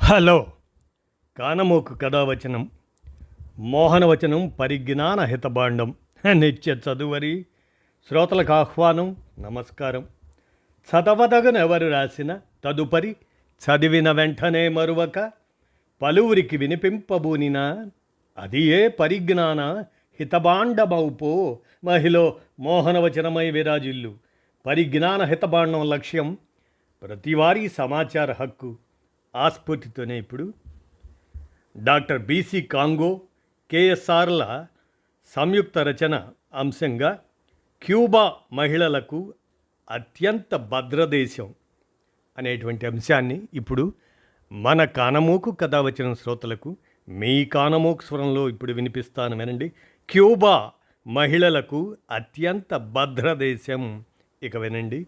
Hello కానమోకు కథావచనం మోహనవచనం పరిజ్ఞాన హితబాండం నిత్య చదువరి శ్రోతలకు ఆహ్వానం నమస్కారం. చదవదగనెవరు రాసిన తదుపరి చదివిన వెంటనే మరువక పలువురికి వినిపింపబూనినా అది ఏ పరిజ్ఞాన హితబాండమౌపో మహిళ మోహనవచనమై విరాజిల్లు. పరిజ్ఞాన హితబాండం లక్ష్యం ప్రతివారీ సమాచార హక్కు. ఆస్ఫూర్తితోనే ఇప్పుడు డాక్టర్ బీసీ కాంగో కేఎస్ఆర్ల సంయుక్త రచన అంశంగా క్యూబా మహిళలకు అత్యంత భద్రదేశం అనేటువంటి అంశాన్ని ఇప్పుడు మన కానమోకు కథ వచ్చిన శ్రోతలకు మీ కానమోకు స్వరంలో ఇప్పుడు వినిపిస్తాను వినండి. క్యూబా మహిళలకు అత్యంత భద్రదేశం. ఇక వినండి.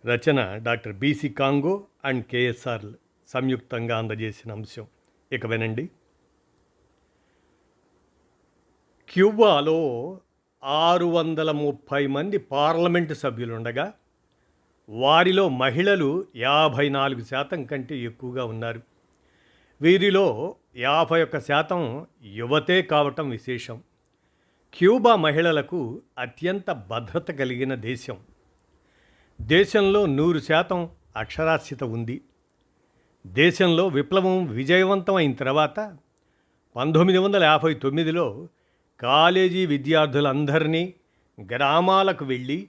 రచన డాక్టర్ బీసీ కాంగో అండ్ కేఎస్ఆర్ సంయుక్తంగా అందజేసిన అంశం. ఇక వినండి. క్యూబాలో 630 మంది పార్లమెంటు సభ్యులుండగా వారిలో మహిళలు 54% కంటే ఎక్కువగా ఉన్నారు. వీరిలో 51% యువతే కావటం విశేషం. క్యూబా మహిళలకు అత్యంత భద్రత కలిగిన దేశం. దేశంలో 100% అక్షరాస్యత ఉంది. దేశంలో విప్లవం విజయవంతం అయిన తర్వాత 1959లో కాలేజీ విద్యార్థులందరినీ గ్రామాలకు వెళ్ళి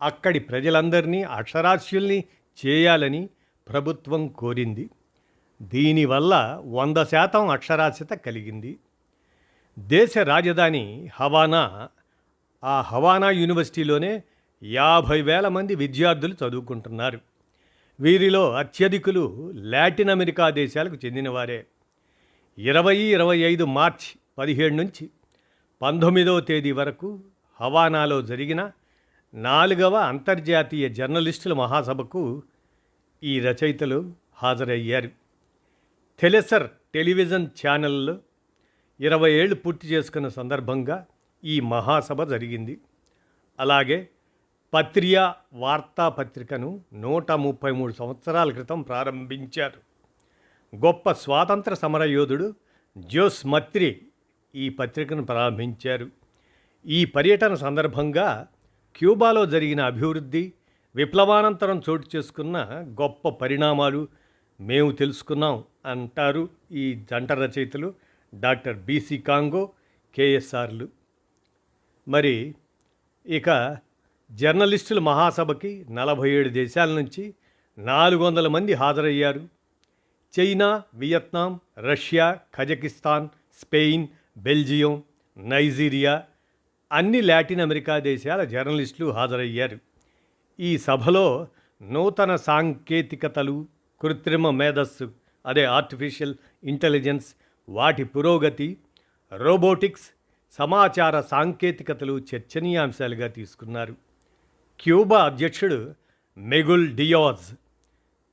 అక్కడి ప్రజలందరినీ అక్షరాస్యుల్ని చేయాలని ప్రభుత్వం కోరింది. దీనివల్ల 100% అక్షరాస్యత కలిగింది. దేశ రాజధాని హవానా. ఆ హవానా యూనివర్సిటీలోనే 50,000 మంది విద్యార్థులు చదువుకుంటున్నారు. వీరిలో అత్యధికులు లాటిన్ అమెరికా దేశాలకు చెందినవారే. 25 మార్చి 17 నుంచి 19వ తేదీ వరకు హవానాలో జరిగిన 4వ అంతర్జాతీయ జర్నలిస్టుల మహాసభకు ఈ రచయితలు హాజరయ్యారు. థెలెసర్ టెలివిజన్ ఛానల్లో 20 ఏళ్ళు పూర్తి చేసుకున్న సందర్భంగా ఈ మహాసభ జరిగింది. అలాగే పత్రియా వార్తాపత్రికను 133 సంవత్సరాల క్రితం ప్రారంభించారు. గొప్ప స్వాతంత్ర సమరయోధుడు జోస్ మత్రి ఈ పత్రికను ప్రారంభించారు. ఈ పర్యటన సందర్భంగా క్యూబాలో జరిగిన అభివృద్ధి, విప్లవానంతరం చోటు చేసుకున్న గొప్ప పరిణామాలు మేము తెలుసుకున్నాం అంటారు ఈ జంట రచయితలు డాక్టర్ బీసీ కాంగో కేఎస్ఆర్లు. మరి ఇక జర్నలిస్టుల మహాసభకి 47 దేశాల నుంచి 400 మంది హాజరయ్యారు. China, Vietnam, Russia, Kazakhstan, Spain, Belgium, Nigeria, అన్ని లాటిన్ అమెరికా దేశాల జర్నలిస్టులు హాజరయ్యారు. ఈ సభలో నూతన సాంకేతికతలు, కృత్రిమ మేధస్సు ఆర్టిఫిషియల్ ఇంటెలిజెన్స్, వాటి పురోగతి, రోబోటిక్స్, సమాచార సాంకేతికతలు చర్చనీయాంశాలుగా తీసుకున్నారు. క్యూబా అధ్యక్షుడు మెగుల్ డియాజ్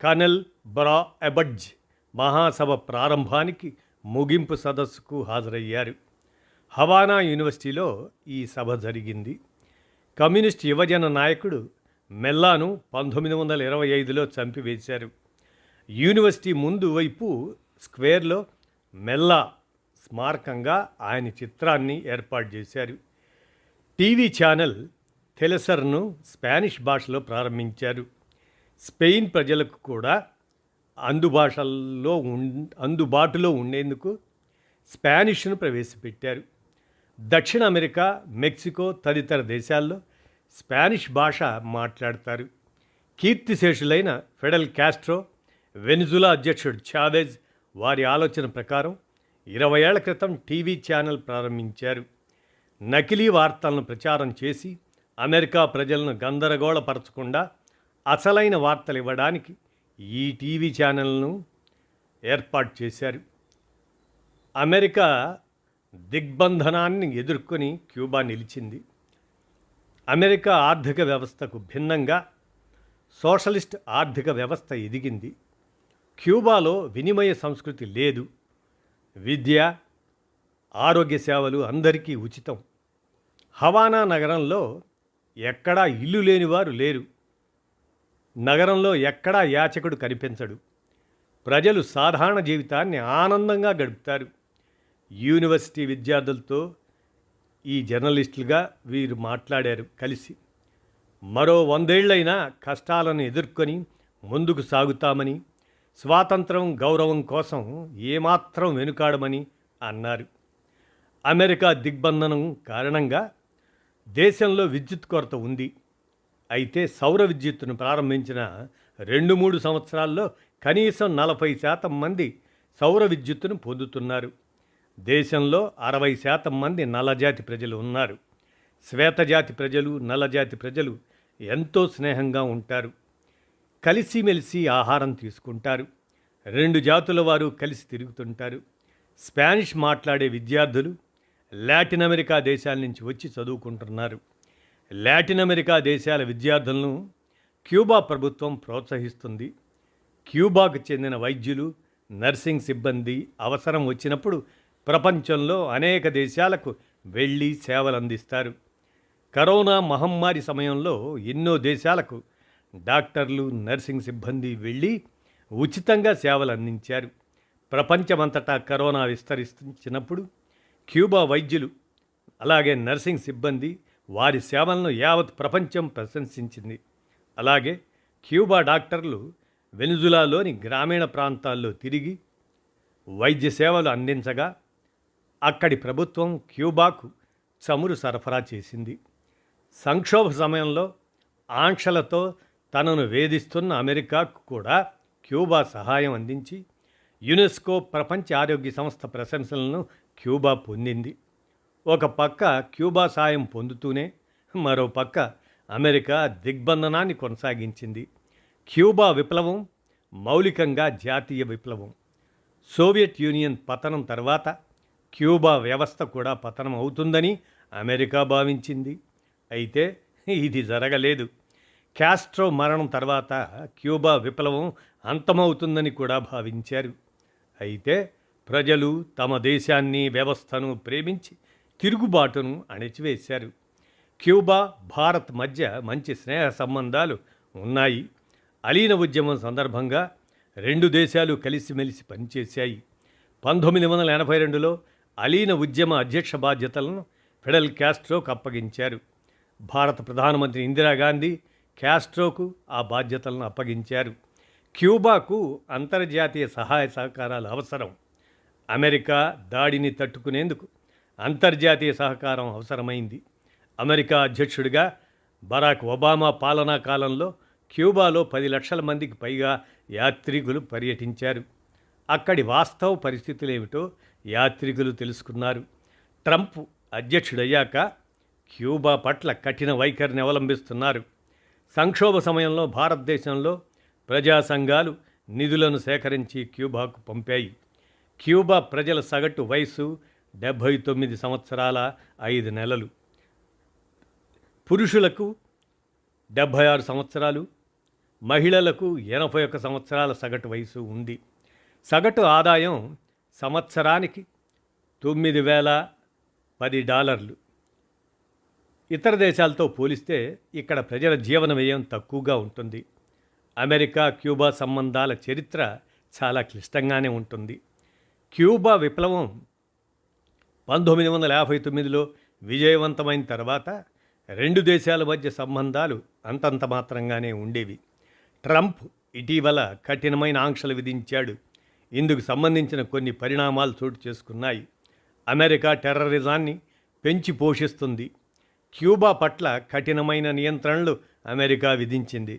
కనెల్ బ్రా ఎబడ్జ్ మహాసభ ప్రారంభానికి ముగింపు సదస్సుకు హాజరయ్యారు. హవానా యూనివర్సిటీలో ఈ సభ జరిగింది. కమ్యూనిస్ట్ యువజన నాయకుడు మెల్లాను 1925లో చంపివేశారు. యూనివర్సిటీ ముందు వైపు స్క్వేర్లో మెల్లా స్మారకంగా ఆయన చిత్రాన్ని ఏర్పాటు చేశారు. టీవీ ఛానల్ థెలెసర్ను స్పానిష్ భాషలో ప్రారంభించారు. స్పెయిన్ ప్రజలకు కూడా అందుబాటులో ఉండేందుకు స్పానిష్ను ప్రవేశపెట్టారు. దక్షిణ అమెరికా, మెక్సికో తదితర దేశాల్లో స్పానిష్ భాష మాట్లాడతారు. కీర్తిశేషులైన ఫిడెల్ కాస్ట్రో, వెనిజులా అధ్యక్షుడు చావెజ్ వారి ఆలోచన ప్రకారం 20 ఏళ్ల క్రితం టీవీ ఛానల్ ప్రారంభించారు. నకిలీ వార్తలను ప్రచారం చేసి అమెరికా ప్రజలను గందరగోళపరచకుండా అసలైన వార్తలు ఇవ్వడానికి ఈ టీవీ ఛానల్ను ఏర్పాటు చేశారు. అమెరికా దిగ్బంధనాన్ని ఎదుర్కొని క్యూబా నిలిచింది. అమెరికా ఆర్థిక వ్యవస్థకు భిన్నంగా సోషలిస్ట్ ఆర్థిక వ్యవస్థ ఎదిగింది. క్యూబాలో వినిమయ సంస్కృతి లేదు. విద్య, ఆరోగ్య సేవలు అందరికీ ఉచితం. హవానా నగరంలో ఎక్కడా ఇల్లు లేనివారు లేరు. నగరంలో ఎక్కడా యాచకుడు కనిపించడు. ప్రజలు సాధారణ జీవితాన్ని ఆనందంగా గడుపుతారు. యూనివర్సిటీ విద్యార్థులతో ఈ జర్నలిస్టులుగా వీరు మాట్లాడారు కలిసి. మరో 100 ఏళ్లైనా కష్టాలను ఎదుర్కొని ముందుకు సాగుతామని, స్వాతంత్రం గౌరవం కోసం ఏమాత్రం వెనుకాడమని అన్నారు. అమెరికా దిగ్బంధనం కారణంగా దేశంలో విద్యుత్ కొరత ఉంది. అయితే సౌర విద్యుత్తును ప్రారంభించిన 2-3 సంవత్సరాల్లో కనీసం 40% మంది సౌర విద్యుత్తును పొందుతున్నారు. దేశంలో 60% మంది నల్లజాతి ప్రజలు ఉన్నారు. శ్వేతజాతి ప్రజలు, నల్లజాతి ప్రజలు ఎంతో స్నేహంగా ఉంటారు. కలిసిమెలిసి ఆహారం తీసుకుంటారు. 2 జాతుల వారు కలిసి తిరుగుతుంటారు. స్పానిష్ మాట్లాడే విద్యార్థులు లాటిన్ అమెరికా దేశాల నుంచి వచ్చి చదువుకుంటున్నారు. లాటిన్ అమెరికా దేశాల విద్యార్థులను క్యూబా ప్రభుత్వం ప్రోత్సహిస్తుంది. క్యూబాకు చెందిన వైద్యులు, నర్సింగ్ సిబ్బంది అవసరం వచ్చినప్పుడు ప్రపంచంలో అనేక దేశాలకు వెళ్ళి సేవలు అందిస్తారు. కరోనా మహమ్మారి సమయంలో ఎన్నో దేశాలకు డాక్టర్లు, నర్సింగ్ సిబ్బంది వెళ్ళి ఉచితంగా సేవలు అందించారు. ప్రపంచమంతటా కరోనా విస్తరించినప్పుడు క్యూబా వైద్యులు అలాగే నర్సింగ్ సిబ్బంది వారి సేవలను యావత్ ప్రపంచం ప్రశంసించింది. అలాగే క్యూబా డాక్టర్లు వెనుజులాలోని గ్రామీణ ప్రాంతాల్లో తిరిగి వైద్య సేవలు అందించగా అక్కడి ప్రభుత్వం క్యూబాకు చమురు సరఫరా చేసింది. సంక్షోభ సమయంలో ఆంక్షలతో తనను వేధిస్తున్న అమెరికాకు కూడా క్యూబా సహాయం అందించి యునెస్కో ప్రపంచ ఆరోగ్య సంస్థ ప్రశంసలను క్యూబా పొందింది. ఒక పక్క క్యూబా సాయం పొందుతూనే మరో పక్క అమెరికా దిగ్బంధనాన్ని కొనసాగించింది. క్యూబా విప్లవం మౌలికంగా జాతీయ విప్లవం. సోవియట్ యూనియన్ పతనం తర్వాత క్యూబా వ్యవస్థ కూడా పతనం అవుతుందని అమెరికా భావించింది. అయితే ఇది జరగలేదు. క్యాస్ట్రో మరణం తర్వాత క్యూబా విప్లవం అంతమవుతుందని కూడా భావించారు. అయితే ప్రజలు తమ దేశాన్ని, వ్యవస్థను ప్రేమించి తిరుగుబాటును అణిచివేశారు. క్యూబా, భారత్ మధ్య మంచి స్నేహ సంబంధాలు ఉన్నాయి. అలీన ఉద్యమం సందర్భంగా 2 దేశాలు కలిసిమెలిసి పనిచేశాయి. 1982లో అలీన ఉద్యమ అధ్యక్ష బాధ్యతలను ఫిడెల్ క్యాస్ట్రోకు అప్పగించారు. భారత ప్రధానమంత్రి ఇందిరాగాంధీ క్యాస్ట్రోకు ఆ బాధ్యతలను అప్పగించారు. క్యూబాకు అంతర్జాతీయ సహాయ సహకారాలు అవసరం. అమెరికా దాడిని తట్టుకునేందుకు అంతర్జాతీయ సహకారం అవసరమైంది. అమెరికా అధ్యక్షుడిగా బరాక్ ఒబామా పాలనా కాలంలో క్యూబాలో 10 లక్షల మందికి పైగా యాత్రికులు పర్యటించారు. అక్కడి వాస్తవ పరిస్థితులు ఏమిటో యాత్రికులు తెలుసుకున్నారు. ట్రంప్ అధ్యక్షుడయ్యాక క్యూబా పట్ల కఠిన వైఖరిని అవలంబిస్తున్నారు. సంక్షోభ సమయంలో భారతదేశంలో ప్రజా సంఘాలు నిధులను సేకరించి క్యూబాకు పంపాయి. క్యూబా ప్రజల సగటు వయసు 79 సంవత్సరాల 5 నెలలు. పురుషులకు 76 సంవత్సరాలు, మహిళలకు 81 సంవత్సరాల సగటు వయసు ఉంది. సగటు ఆదాయం సంవత్సరానికి $9,010. ఇతర దేశాలతో పోలిస్తే ఇక్కడ ప్రజల జీవన వ్యయం తక్కువగా ఉంటుంది. అమెరికా క్యూబా సంబంధాల చరిత్ర చాలా క్లిష్టంగానే ఉంటుంది. క్యూబా విప్లవం 1959లో విజయవంతమైన తర్వాత 2 దేశాల మధ్య సంబంధాలు అంతంత మాత్రంగానే ఉండేవి. ట్రంప్ ఇటీవల కఠినమైన ఆంక్షలు విధించాడు. ఇందుకు సంబంధించిన కొన్ని పరిణామాలు చోటు చేసుకున్నాయి. అమెరికా టెర్రరిజాన్ని పెంచి పోషిస్తుంది. క్యూబా పట్ల కఠినమైన నియంత్రణలు అమెరికా విధించింది.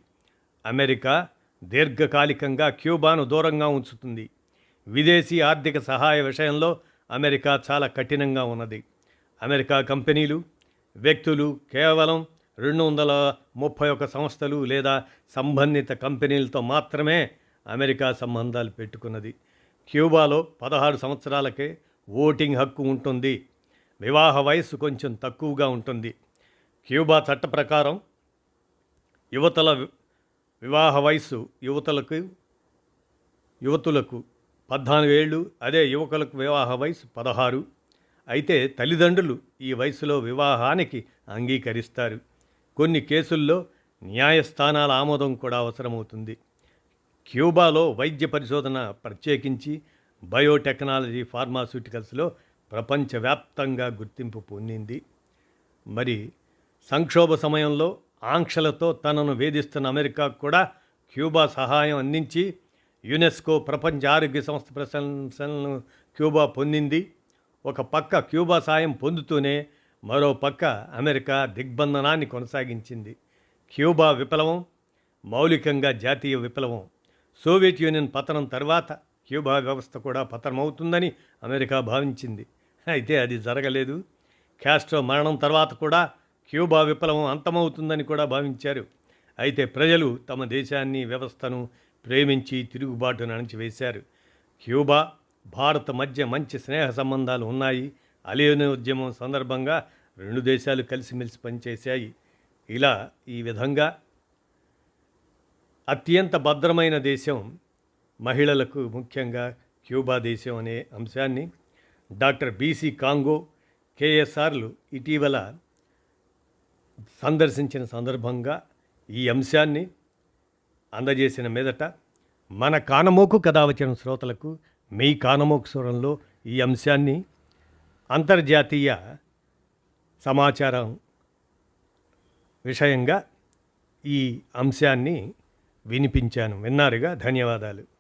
అమెరికా దీర్ఘకాలికంగా క్యూబాను దూరంగా ఉంచుతుంది. విదేశీ ఆర్థిక సహాయ విషయంలో అమెరికా చాలా కఠినంగా ఉన్నది. అమెరికా కంపెనీలు, వ్యక్తులు కేవలం 231 సంస్థలు లేదా సంబంధిత కంపెనీలతో మాత్రమే అమెరికా సంబంధాలు పెట్టుకున్నది. క్యూబాలో 16 సంవత్సరాలకే ఓటింగ్ హక్కు ఉంటుంది. వివాహ వయస్సు కొంచెం తక్కువగా ఉంటుంది. క్యూబా చట్ట ప్రకారం యువతల వివాహ వయస్సు యువతులకు 14 ఏళ్ళు, అదే యువకులకు వివాహ వయసు 16. అయితే తల్లిదండ్రులు ఈ వయసులో వివాహానికి అంగీకరిస్తారు. కొన్ని కేసుల్లో న్యాయస్థానాల ఆమోదం కూడా అవసరమవుతుంది. క్యూబాలో వైద్య పరిశోధన ప్రత్యేకించి బయోటెక్నాలజీ ఫార్మాస్యూటికల్స్లో ప్రపంచవ్యాప్తంగా గుర్తింపు పొందింది. మరి సంక్షోభ సమయంలో ఆంక్షలతో తనను వేధిస్తున్న అమెరికాకు కూడా క్యూబా సహాయం అందించి యునెస్కో ప్రపంచ ఆరోగ్య సంస్థ ప్రశంసలను క్యూబా పొందింది. ఒక పక్క క్యూబా సాయం పొందుతూనే మరో పక్క అమెరికా దిగ్బంధనాన్ని కొనసాగించింది. క్యూబా విప్లవం మౌలికంగా జాతీయ విప్లవం. సోవియట్ యూనియన్ పతనం తర్వాత క్యూబా వ్యవస్థ కూడా పతనమవుతుందని అమెరికా భావించింది. అయితే అది జరగలేదు. కాస్ట్రో మరణం తర్వాత కూడా క్యూబా విప్లవం అంతమవుతుందని కూడా భావించారు. అయితే ప్రజలు తమ దేశాన్ని వ్యవస్థను ప్రేమించి తిరుగుబాటును అణచివేశారు. క్యూబా భారత్ మధ్య మంచి స్నేహ సంబంధాలు ఉన్నాయి. అలియోని ఉద్యమం సందర్భంగా రెండు దేశాలు కలిసిమెలిసి పనిచేశాయి. ఈ విధంగా అత్యంత భద్రమైన దేశం మహిళలకు ముఖ్యంగా క్యూబా దేశం అనే అంశాన్ని డాక్టర్ బీసీ కాంగో కేఎస్ఆర్లు ఇటీవల సందర్శించిన సందర్భంగా ఈ అంశాన్ని అందజేసిన మీదట మన కానమోకు కథ వచ్చిన శ్రోతలకు మీ కానమోకు స్వరంలో ఈ అంశాన్ని అంతర్జాతీయ సమాచారం విషయంగా ఈ అంశాన్ని వినిపించాను. విన్నారుగా, ధన్యవాదాలు.